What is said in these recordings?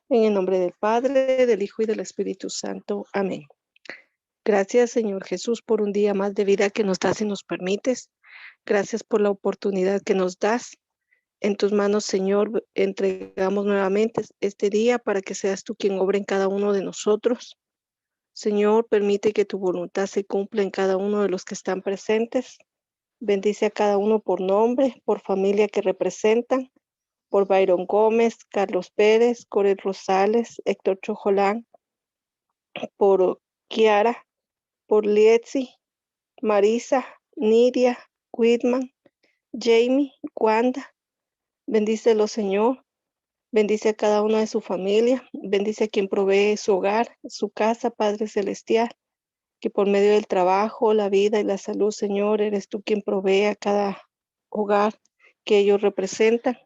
En el nombre del Padre, del Hijo y del Espíritu Santo. Amén. Gracias, Señor Jesús, por un día más de vida que nos das y nos permites. Gracias por la oportunidad que nos das. En tus manos, Señor, entregamos nuevamente este día para que seas tú quien obre en cada uno de nosotros. Señor, permite que tu voluntad se cumpla en cada uno de los que están presentes. Bendice a cada uno por nombre, por familia que representan, por Byron Gómez, Carlos Pérez, Corel Rosales, Héctor Chojolán, por Kiara, por Lietzi, Marisa, Nidia, Whitman, Jamie, Wanda. Bendícelo, Señor. Bendice a cada una de su familia. Bendice a quien provee su hogar, su casa, Padre Celestial. Que por medio del trabajo, la vida y la salud, Señor, eres tú quien provee a cada hogar que ellos representan.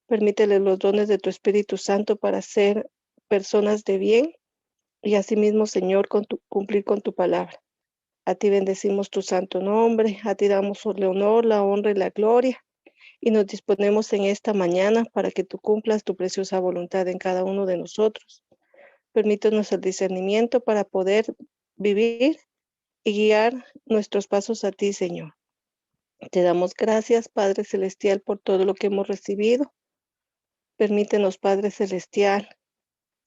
Permítele los dones de tu Espíritu Santo para ser personas de bien y asimismo, Señor, cumplir con tu palabra. A ti bendecimos tu santo nombre, a ti damos el honor, la honra y la gloria, y nos disponemos en esta mañana para que tú cumplas tu preciosa voluntad en cada uno de nosotros. Permítanos el discernimiento para poder vivir y guiar nuestros pasos a ti, Señor. Te damos gracias, Padre Celestial, por todo lo que hemos recibido. Permítenos, Padre Celestial,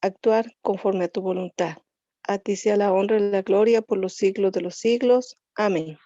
actuar conforme a tu voluntad. A ti sea la honra y la gloria por los siglos de los siglos. Amén.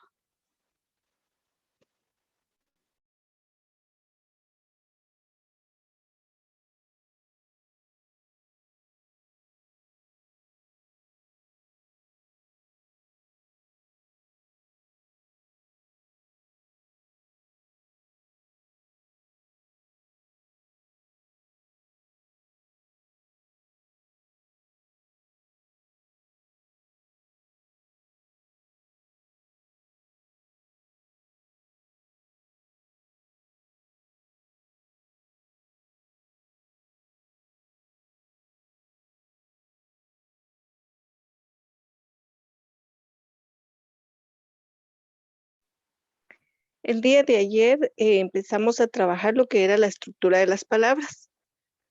El día de ayer empezamos a trabajar lo que era la estructura de las palabras.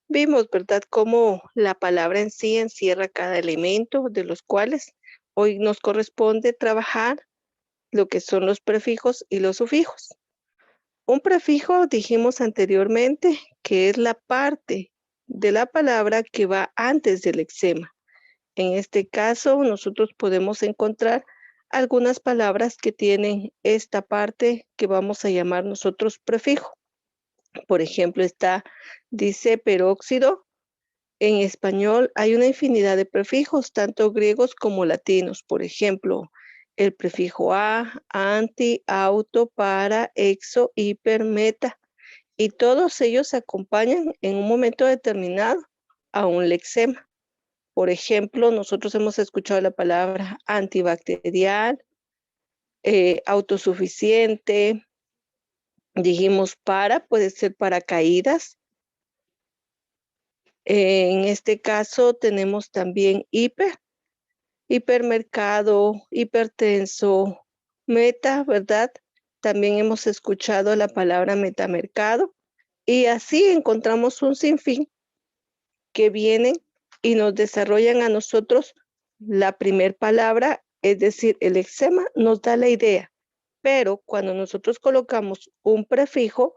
Vimos, ¿verdad?, cómo la palabra en sí encierra cada elemento, de los cuales hoy nos corresponde trabajar lo que son los prefijos y los sufijos. Un prefijo, dijimos anteriormente, que es la parte de la palabra que va antes del lexema. En este caso, nosotros podemos encontrar algunas palabras que tienen esta parte que vamos a llamar nosotros prefijo. Por ejemplo, dice peróxido. En español hay una infinidad de prefijos, tanto griegos como latinos. Por ejemplo, el prefijo a, anti, auto, para, exo, hiper, meta. Y todos ellos acompañan en un momento determinado a un lexema. Por ejemplo, nosotros hemos escuchado la palabra antibacterial, autosuficiente, dijimos puede ser paracaídas. En este caso tenemos también hipermercado, hipertenso, meta, ¿verdad? También hemos escuchado la palabra metamercado y así encontramos un sinfín que vienen y nos desarrollan a nosotros la primer palabra, es decir, el lexema nos da la idea, pero cuando nosotros colocamos un prefijo,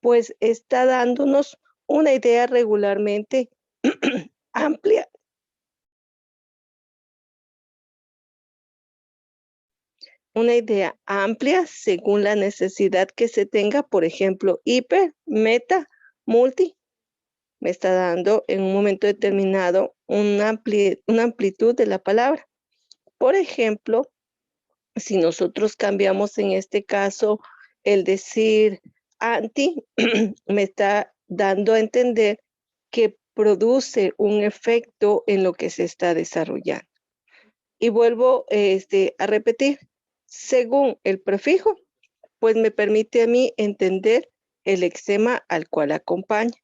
pues está dándonos una idea regularmente amplia. Una idea amplia según la necesidad que se tenga, por ejemplo, hiper, meta, multi, me está dando en un momento determinado una amplitud de la palabra. Por ejemplo, si nosotros cambiamos en este caso el decir anti, me está dando a entender que produce un efecto en lo que se está desarrollando. Y vuelvo a repetir, según el prefijo, pues me permite a mí entender el lexema al cual acompaña.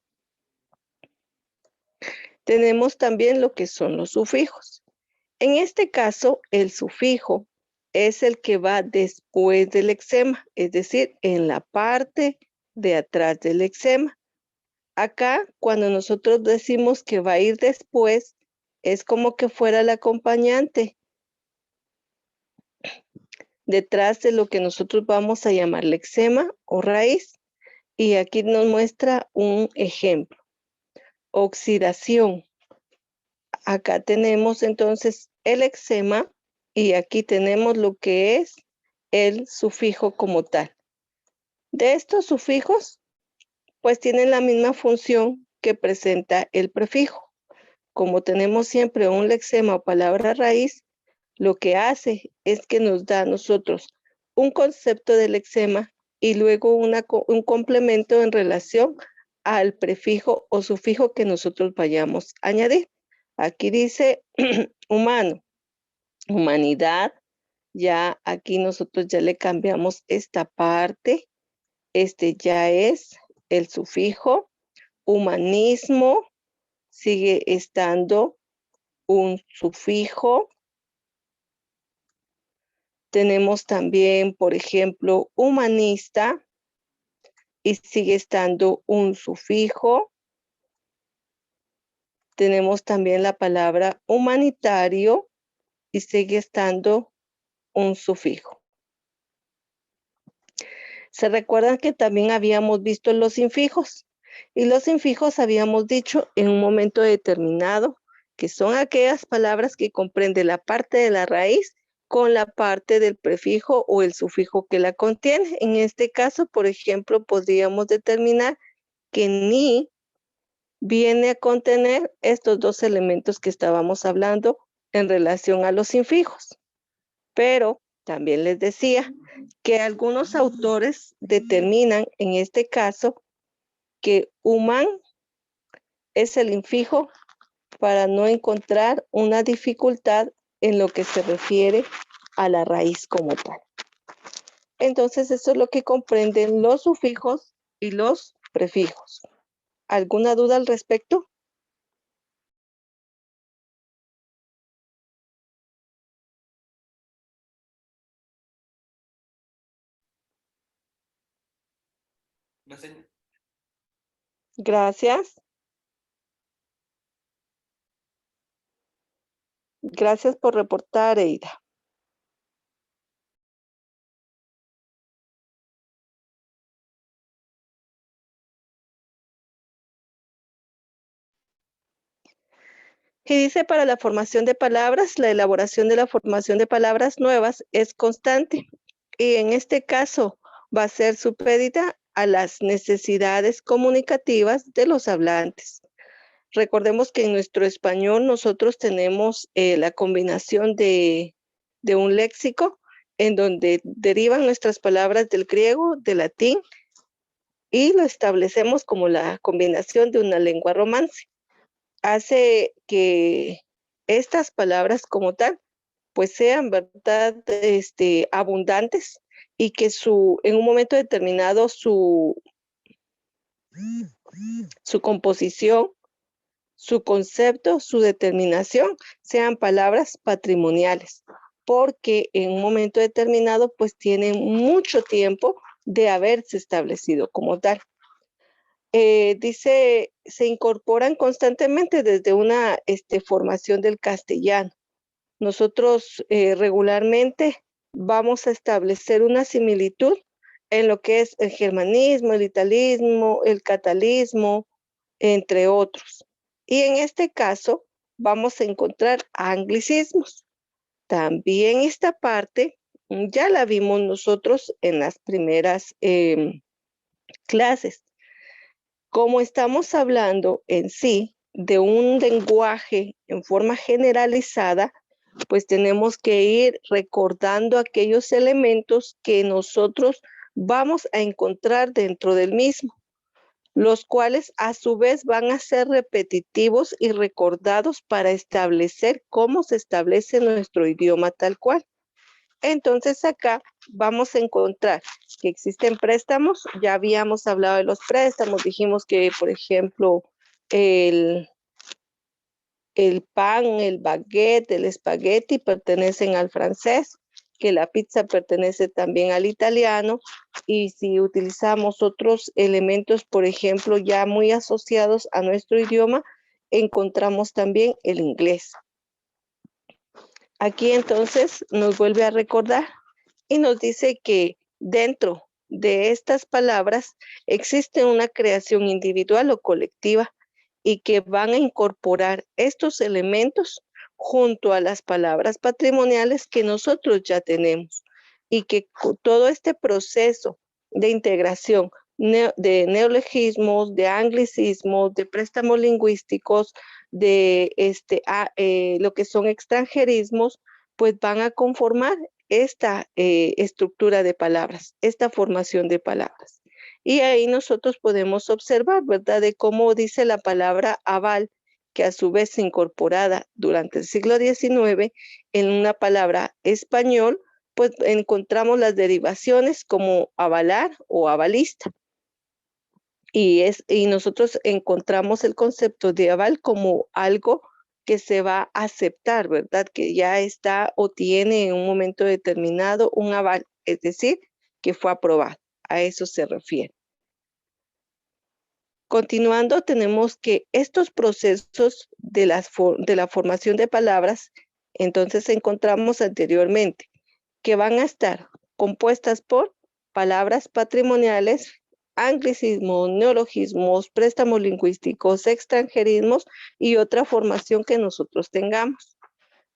Tenemos también lo que son los sufijos. En este caso, el sufijo es el que va después del lexema, es decir, en la parte de atrás del lexema. Acá, cuando nosotros decimos que va a ir después, es como que fuera el acompañante detrás de lo que nosotros vamos a llamar lexema o raíz. Y aquí nos muestra un ejemplo. Oxidación. Acá tenemos entonces el lexema y aquí tenemos lo que es el sufijo como tal. De estos sufijos, pues tienen la misma función que presenta el prefijo. Como tenemos siempre un lexema o palabra raíz, lo que hace es que nos da a nosotros un concepto del lexema y luego un complemento en relación al prefijo o sufijo que nosotros vayamos a añadir. Aquí dice humano, humanidad, ya aquí nosotros ya le cambiamos esta parte, este ya es el sufijo, humanismo, sigue estando un sufijo. Tenemos también, por ejemplo, humanista y sigue estando un sufijo. Tenemos también la palabra humanitario y sigue estando un sufijo. Se recuerdan que también habíamos visto los infijos y los infijos habíamos dicho en un momento determinado que son aquellas palabras que comprenden la parte de la raíz con la parte del prefijo o el sufijo que la contiene. En este caso, por ejemplo, podríamos determinar que ni viene a contener estos dos elementos que estábamos hablando en relación a los infijos. Pero también les decía que algunos autores determinan en este caso que human es el infijo para no encontrar una dificultad en lo que se refiere a la raíz como tal. Entonces, eso es lo que comprenden los sufijos y los prefijos. ¿Alguna duda al respecto? Gracias. Gracias por reportar, Eida. Y dice, para la formación de palabras, la elaboración de la formación de palabras nuevas es constante. Y en este caso va a ser supedita a las necesidades comunicativas de los hablantes. Recordemos que en nuestro español nosotros tenemos la combinación de un léxico en donde derivan nuestras palabras del griego, del latín, y lo establecemos como la combinación de una lengua romance. Hace que estas palabras como tal, pues sean, ¿verdad? Abundantes y que en un momento determinado su composición, su concepto, su determinación, sean palabras patrimoniales, porque en un momento determinado, pues tienen mucho tiempo de haberse establecido como tal. Dice, se incorporan constantemente desde una formación del castellano. Nosotros regularmente vamos a establecer una similitud en lo que es el germanismo, el italismo, el catalismo, entre otros. Y en este caso vamos a encontrar anglicismos. También esta parte ya la vimos nosotros en las primeras clases. Como estamos hablando en sí de un lenguaje en forma generalizada, pues tenemos que ir recordando aquellos elementos que nosotros vamos a encontrar dentro del mismo, los cuales a su vez van a ser repetitivos y recordados para establecer cómo se establece nuestro idioma tal cual. Entonces acá vamos a encontrar que existen préstamos, ya habíamos hablado de los préstamos, dijimos que por ejemplo el pan, el baguette, el espagueti pertenecen al francés que la pizza pertenece también al italiano, y si utilizamos otros elementos, por ejemplo, ya muy asociados a nuestro idioma, encontramos también el inglés. Aquí entonces nos vuelve a recordar y nos dice que dentro de estas palabras existe una creación individual o colectiva y que van a incorporar estos elementos junto a las palabras patrimoniales que nosotros ya tenemos, y que todo este proceso de integración de neologismos, de anglicismos, de préstamos lingüísticos, de lo que son extranjerismos, pues van a conformar esta estructura de palabras, esta formación de palabras. Y ahí nosotros podemos observar, ¿verdad?, de cómo dice la palabra aval, que a su vez incorporada durante el siglo XIX en una palabra español, pues encontramos las derivaciones como avalar o avalista. Y nosotros encontramos el concepto de aval como algo que se va a aceptar, ¿verdad? Que ya está o tiene en un momento determinado un aval, es decir, que fue aprobado. A eso se refiere. Continuando, tenemos que estos procesos de la formación de palabras, entonces encontramos anteriormente que van a estar compuestas por palabras patrimoniales, anglicismos, neologismos, préstamos lingüísticos, extranjerismos y otra formación que nosotros tengamos.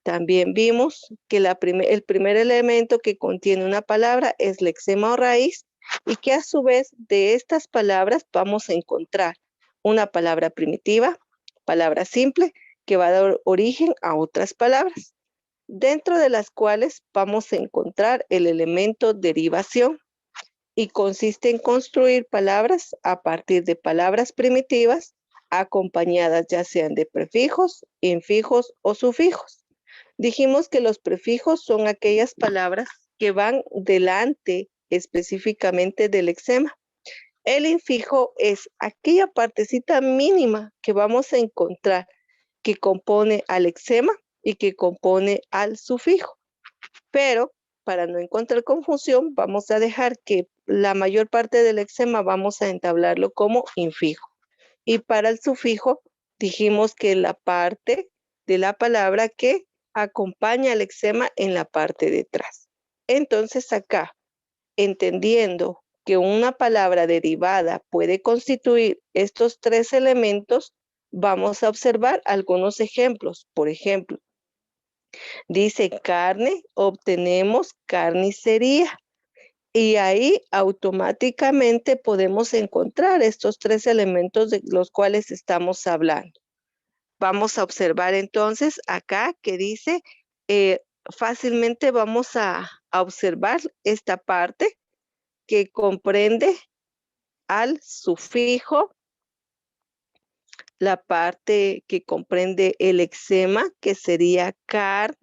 También vimos que el primer elemento que contiene una palabra es lexema o raíz, y que a su vez de estas palabras vamos a encontrar una palabra primitiva, palabra simple, que va a dar origen a otras palabras, dentro de las cuales vamos a encontrar el elemento derivación, y consiste en construir palabras a partir de palabras primitivas acompañadas ya sean de prefijos, infijos o sufijos. Dijimos que los prefijos son aquellas palabras que van delante específicamente del lexema. El infijo es aquella partecita mínima que vamos a encontrar que compone al lexema y que compone al sufijo. Pero para no encontrar confusión, vamos a dejar que la mayor parte del lexema vamos a entablarlo como infijo. Y para el sufijo, dijimos que la parte de la palabra que acompaña al lexema en la parte de atrás. Entonces acá, entendiendo que una palabra derivada puede constituir estos tres elementos, vamos a observar algunos ejemplos. Por ejemplo, dice carne, obtenemos carnicería. Y ahí automáticamente podemos encontrar estos tres elementos de los cuales estamos hablando. Vamos a observar entonces acá que dice, fácilmente vamos a observar esta parte que comprende al sufijo, la parte que comprende el lexema, que sería car.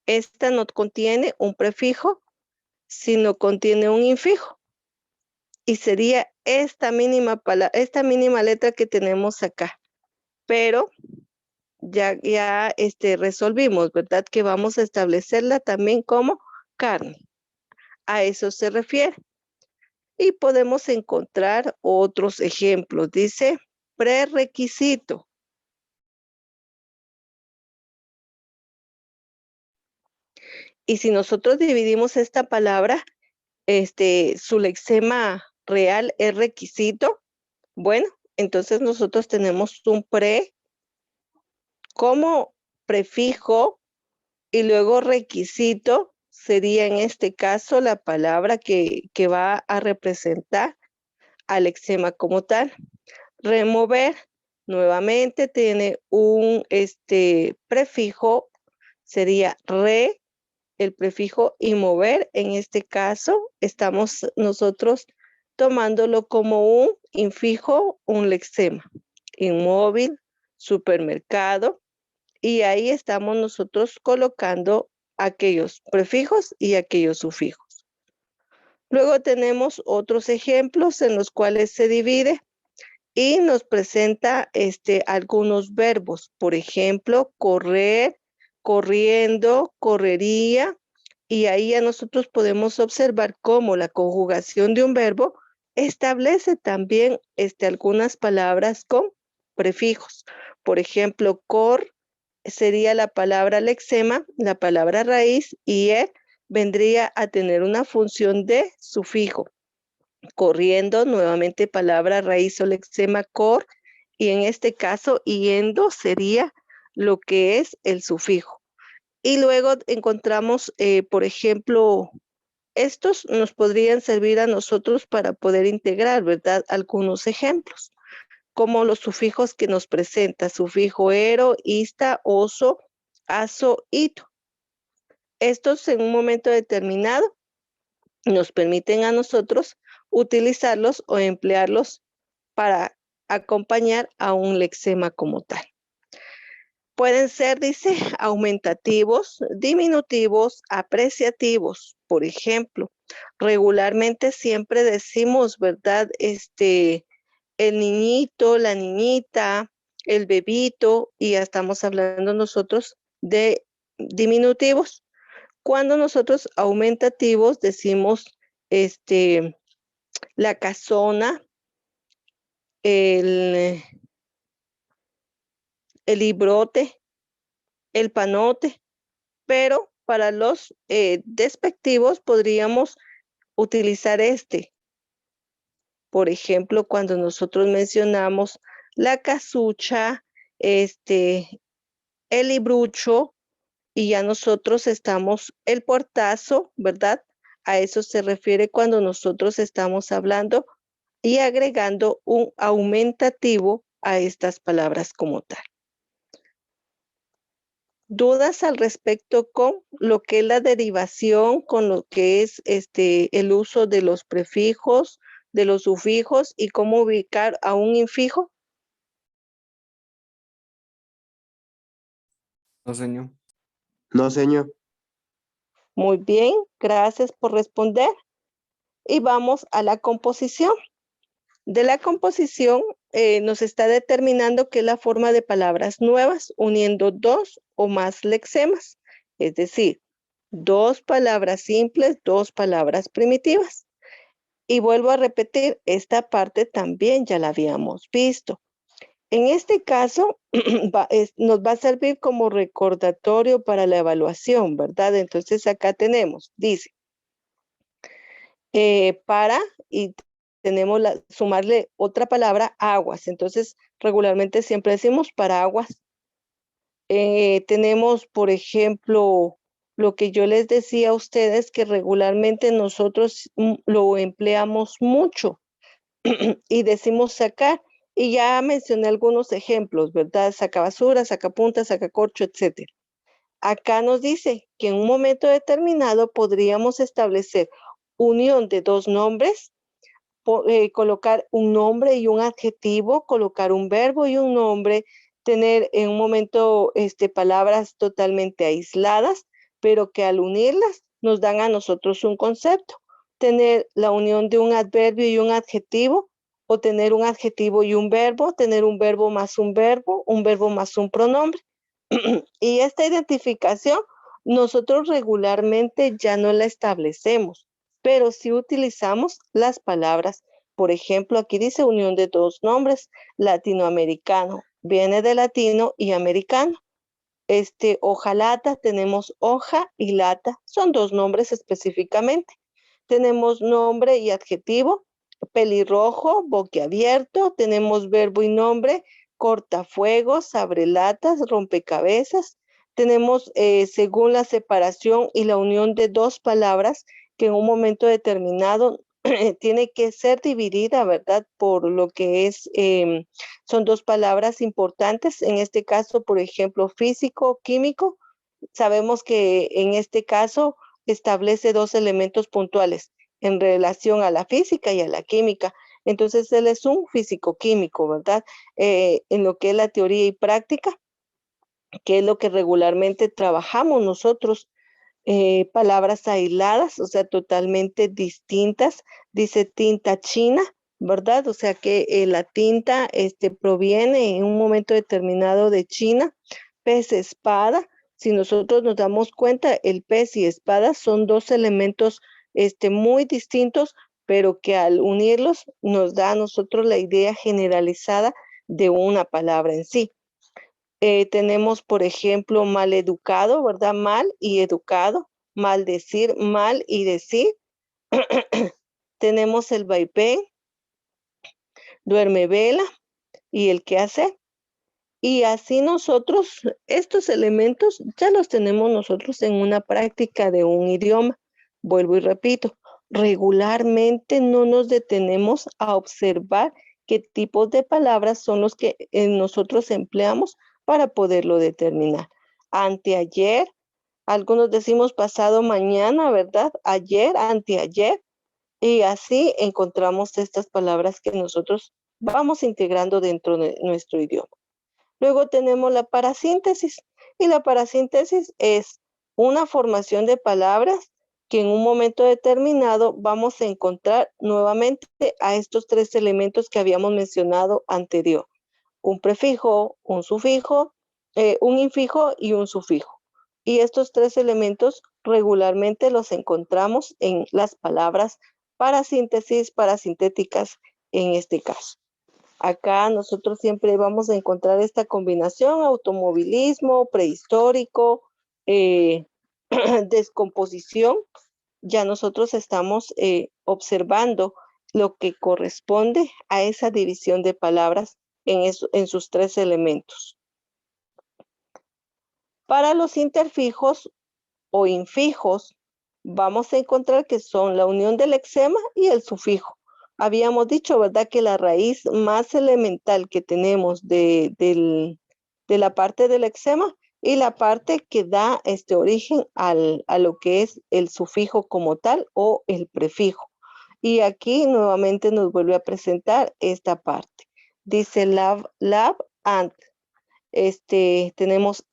Esta no contiene un prefijo, sino contiene un infijo. Y sería esta mínima letra que tenemos acá. Pero ya resolvimos, ¿verdad? Que vamos a establecerla también como carne. A eso se refiere. Y podemos encontrar otros ejemplos. Dice prerequisito. Y si nosotros dividimos esta palabra, su lexema real es requisito. Bueno, entonces nosotros tenemos un pre como prefijo y luego requisito sería en este caso la palabra que va a representar al lexema como tal. Remover nuevamente tiene un prefijo, sería re, el prefijo, y mover, en este caso estamos nosotros tomándolo como un infijo, un lexema. Inmóvil, supermercado, y ahí estamos nosotros colocando aquellos prefijos y aquellos sufijos. Luego tenemos otros ejemplos en los cuales se divide, y nos presenta algunos verbos. Por ejemplo, correr, corriendo, correría. Y ahí ya nosotros podemos observar cómo la conjugación de un verbo establece también algunas palabras con prefijos. Por ejemplo, cor sería la palabra lexema, la palabra raíz, y er vendría a tener una función de sufijo. Corriendo, nuevamente palabra raíz o lexema cor, y en este caso yendo sería lo que es el sufijo. Y luego encontramos, por ejemplo, estos nos podrían servir a nosotros para poder integrar, ¿verdad? Algunos ejemplos, como los sufijos que nos presenta, sufijo ero, ista, oso, aso, ito. Estos en un momento determinado nos permiten a nosotros utilizarlos o emplearlos para acompañar a un lexema como tal. Pueden ser, dice, aumentativos, diminutivos, apreciativos. Por ejemplo, regularmente siempre decimos, ¿verdad? El niñito, la niñita, el bebito, y ya estamos hablando nosotros de diminutivos. Cuando nosotros aumentativos decimos, la casona, el, el librote, el panote, pero para los despectivos podríamos utilizar Por ejemplo, cuando nosotros mencionamos la casucha, el librucho, y ya nosotros estamos, el portazo, ¿verdad? A eso se refiere cuando nosotros estamos hablando y agregando un aumentativo a estas palabras como tal. ¿Dudas al respecto con lo que es la derivación, con lo que es el uso de los prefijos, de los sufijos y cómo ubicar a un infijo? No, señor. No, señor. Muy bien, gracias por responder. Y vamos a la composición. De la composición nos está determinando que es la forma de palabras nuevas uniendo dos o más lexemas, es decir, dos palabras simples, dos palabras primitivas. Y vuelvo a repetir, esta parte también ya la habíamos visto. En este caso, nos va a servir como recordatorio para la evaluación, ¿verdad? Entonces acá tenemos, dice, para y tenemos sumarle otra palabra, aguas. Entonces, regularmente siempre decimos paraguas. Tenemos, por ejemplo, lo que yo les decía a ustedes, que regularmente nosotros lo empleamos mucho y decimos sacar. Y ya mencioné algunos ejemplos, ¿verdad? Saca basura, saca punta, saca corcho, etcétera. Acá nos dice que en un momento determinado podríamos establecer unión de dos nombres, colocar un nombre y un adjetivo, colocar un verbo y un nombre, tener en un momento palabras totalmente aisladas, pero que al unirlas nos dan a nosotros un concepto. Tener la unión de un adverbio y un adjetivo, o tener un adjetivo y un verbo, tener un verbo más un verbo más un pronombre. Y esta identificación nosotros regularmente ya no la establecemos, pero sí utilizamos las palabras. Por ejemplo, aquí dice unión de dos nombres, latinoamericano, viene de latino y americano. Hojalata, tenemos hoja y lata, son dos nombres específicamente. Tenemos nombre y adjetivo, pelirrojo, boquiabierto, tenemos verbo y nombre, cortafuegos, abrelatas, rompecabezas. Tenemos, según la separación y la unión de dos palabras, que en un momento determinado tiene que ser dividida, ¿verdad? Por lo que es, son dos palabras importantes. En este caso, por ejemplo, físico, químico. Sabemos que en este caso establece dos elementos puntuales en relación a la física y a la química. Entonces, él es un físico-químico, ¿verdad? En lo que es la teoría y práctica, que es lo que regularmente trabajamos nosotros, palabras aisladas, o sea, totalmente distintas. Dice tinta china, ¿verdad? O sea que la tinta proviene en un momento determinado de China. Pez, espada. Si nosotros nos damos cuenta, el pez y espada son dos elementos muy distintos, pero que al unirlos nos da a nosotros la idea generalizada de una palabra en sí. Tenemos, por ejemplo, mal educado, ¿verdad? Mal y educado, maldecir, mal y decir. Tenemos el vaivén, duerme vela y el qué hacer. Y así nosotros, estos elementos ya los tenemos nosotros en una práctica de un idioma. Vuelvo y repito, regularmente no nos detenemos a observar qué tipos de palabras son los que nosotros empleamos para poderlo determinar. Anteayer, algunos decimos pasado mañana, ¿verdad? Ayer, anteayer, y así encontramos estas palabras que nosotros vamos integrando dentro de nuestro idioma. Luego tenemos la parasíntesis, y la parasíntesis es una formación de palabras que en un momento determinado vamos a encontrar nuevamente a estos tres elementos que habíamos mencionado anterior. Un prefijo, un sufijo, un infijo y un sufijo. Y estos tres elementos regularmente los encontramos en las palabras parasíntesis, parasintéticas en este caso. Acá nosotros siempre vamos a encontrar esta combinación, automovilismo, prehistórico, descomposición. Ya nosotros estamos observando lo que corresponde a esa división de palabras en sus tres elementos. Para los interfijos o infijos, vamos a encontrar que son la unión del lexema y el sufijo. Habíamos dicho, ¿verdad?, que la raíz más elemental que tenemos de la parte del lexema y la parte que da origen a lo que es el sufijo como tal o el prefijo. Y aquí nuevamente nos vuelve a presentar esta parte. Dice lab, and. Tenemos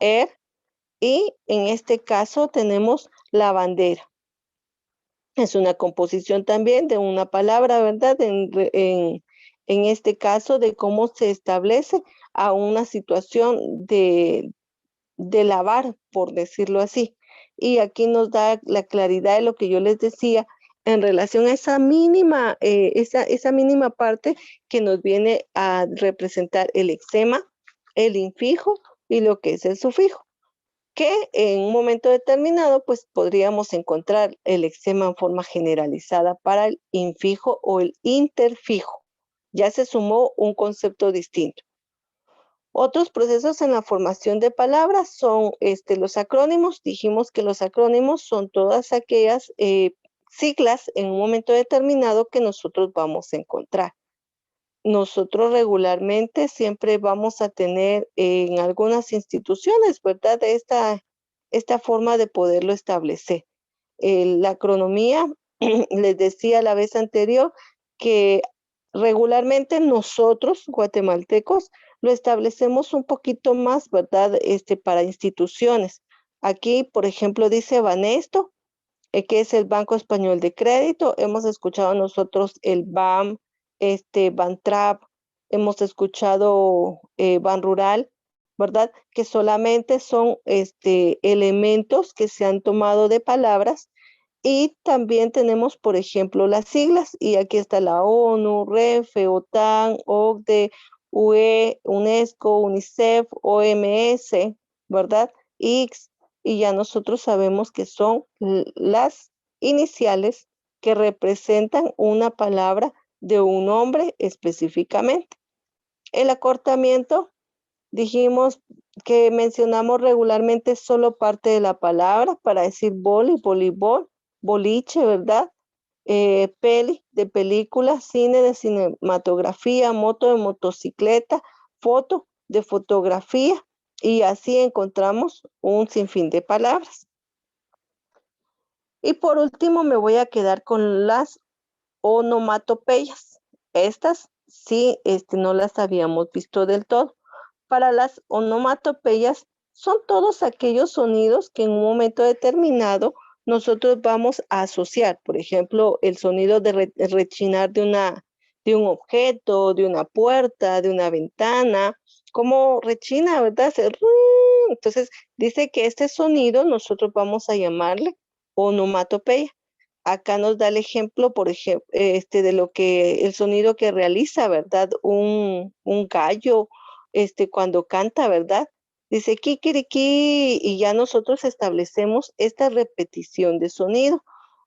y en este caso tenemos la bandera. Es una composición también de una palabra, ¿verdad? En este caso de cómo se establece a una situación de lavar, por decirlo así. Y aquí nos da la claridad de lo que yo les decía en relación a esa mínima, esa mínima parte que nos viene a representar el lexema, el infijo y lo que es el sufijo, que en un momento determinado pues podríamos encontrar el lexema en forma generalizada para el infijo o el interfijo. Ya se sumó un concepto distinto. Otros procesos en la formación de palabras son los acrónimos. Dijimos que los acrónimos son todas aquellas siglas en un momento determinado que nosotros vamos a encontrar. Nosotros regularmente siempre vamos a tener en algunas instituciones, ¿verdad?, esta forma de poderlo establecer. La acronomía, les decía la vez anterior que regularmente nosotros, guatemaltecos, lo establecemos un poquito más, ¿verdad?, para instituciones. Aquí, por ejemplo, dice Banesto, que es el Banco Español de Crédito. Hemos escuchado nosotros el BAM, Bantrap, hemos escuchado Ban Rural, ¿verdad? Que solamente son elementos que se han tomado de palabras. Y también tenemos, por ejemplo, las siglas, y aquí está la ONU, REFE, OTAN, OCDE, UE, UNESCO, UNICEF, OMS, ¿verdad? IX, y ya nosotros sabemos que son las iniciales que representan una palabra de un nombre específicamente. El acortamiento, dijimos que mencionamos regularmente solo parte de la palabra para decir boli, voleibol, boliche, ¿verdad? Peli, de película, cine, de cinematografía, moto, de motocicleta, foto, de fotografía, y así encontramos un sinfín de palabras. Y por último me voy a quedar con las onomatopeyas. Estas sí, no las habíamos visto del todo. Para las onomatopeyas son todos aquellos sonidos que en un momento determinado nosotros vamos a asociar. Por ejemplo, el sonido de rechinar de de un objeto, de una puerta, de una ventana, como rechina, ¿verdad? Hace ring. Entonces, dice que este sonido nosotros vamos a llamarle onomatopeya. Acá nos da el ejemplo, por ejemplo, de lo que el sonido que realiza, ¿verdad? Un gallo, cuando canta, ¿verdad? Dice kikiriki y ya nosotros establecemos esta repetición de sonido.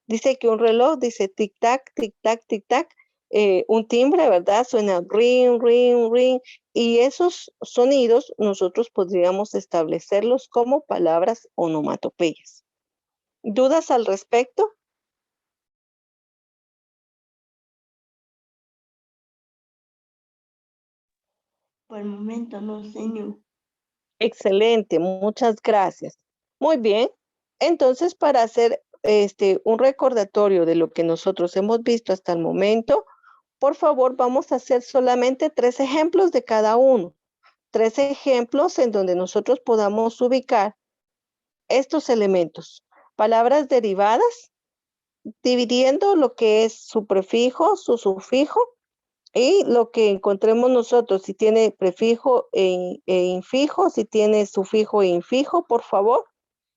Dice que un reloj dice tic-tac, tic-tac, tic-tac. Un timbre, ¿verdad? Suena ring, ring, ring. Y esos sonidos nosotros podríamos establecerlos como palabras onomatopeyas. ¿Dudas al respecto? Por el momento no, señor. Excelente, muchas gracias. Muy bien. Entonces, para hacer un recordatorio de lo que nosotros hemos visto hasta el momento, por favor, vamos a hacer solamente 3 ejemplos de cada uno. 3 ejemplos en donde nosotros podamos ubicar estos elementos. Palabras derivadas, dividiendo lo que es su prefijo, su sufijo y lo que encontremos nosotros, si tiene prefijo e infijo, si tiene sufijo e infijo, por favor.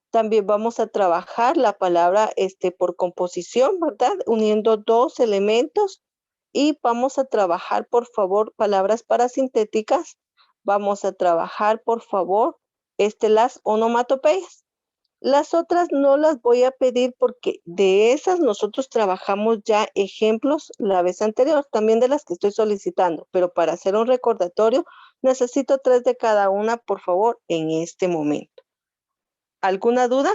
También vamos a trabajar la palabra por composición, ¿verdad? Uniendo 2 elementos y vamos a trabajar, por favor, palabras parasintéticas. Vamos a trabajar, por favor, las onomatopeyas. Las otras no las voy a pedir porque de esas nosotros trabajamos ya ejemplos la vez anterior, también de las que estoy solicitando, pero para hacer un recordatorio necesito 3 de cada una, por favor, en este momento. ¿Alguna duda?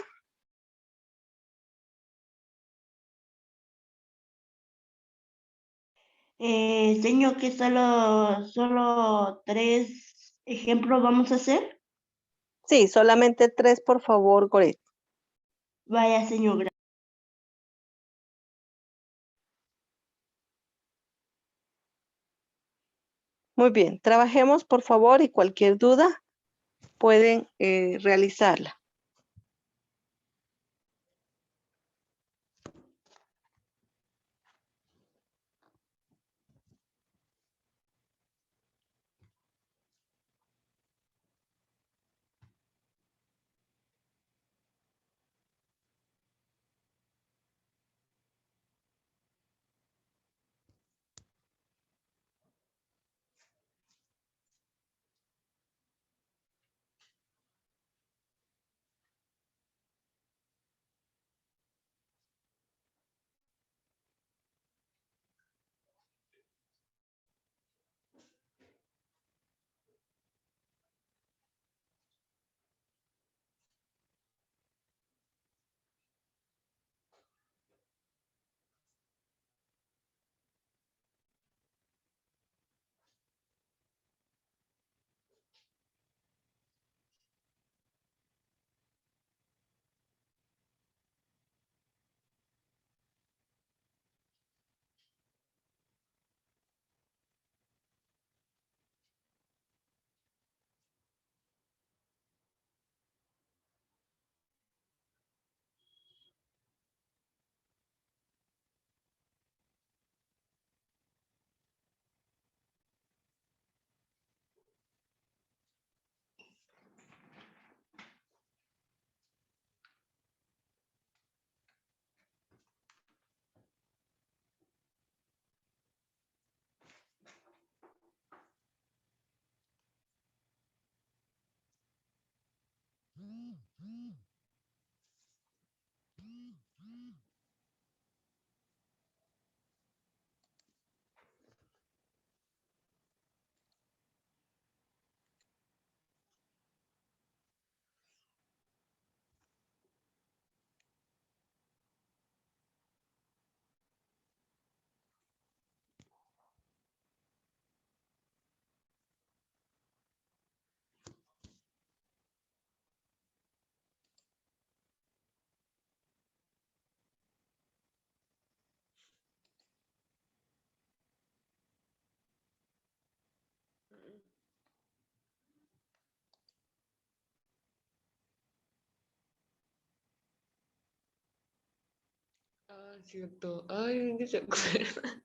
Señor, que solo 3 ejemplos vamos a hacer. Sí, solamente 3, por favor, Goret. Vaya, señor. Muy bien, trabajemos, por favor, y cualquier duda pueden realizarla. Ah, cierto. Ay, ni se acuerda.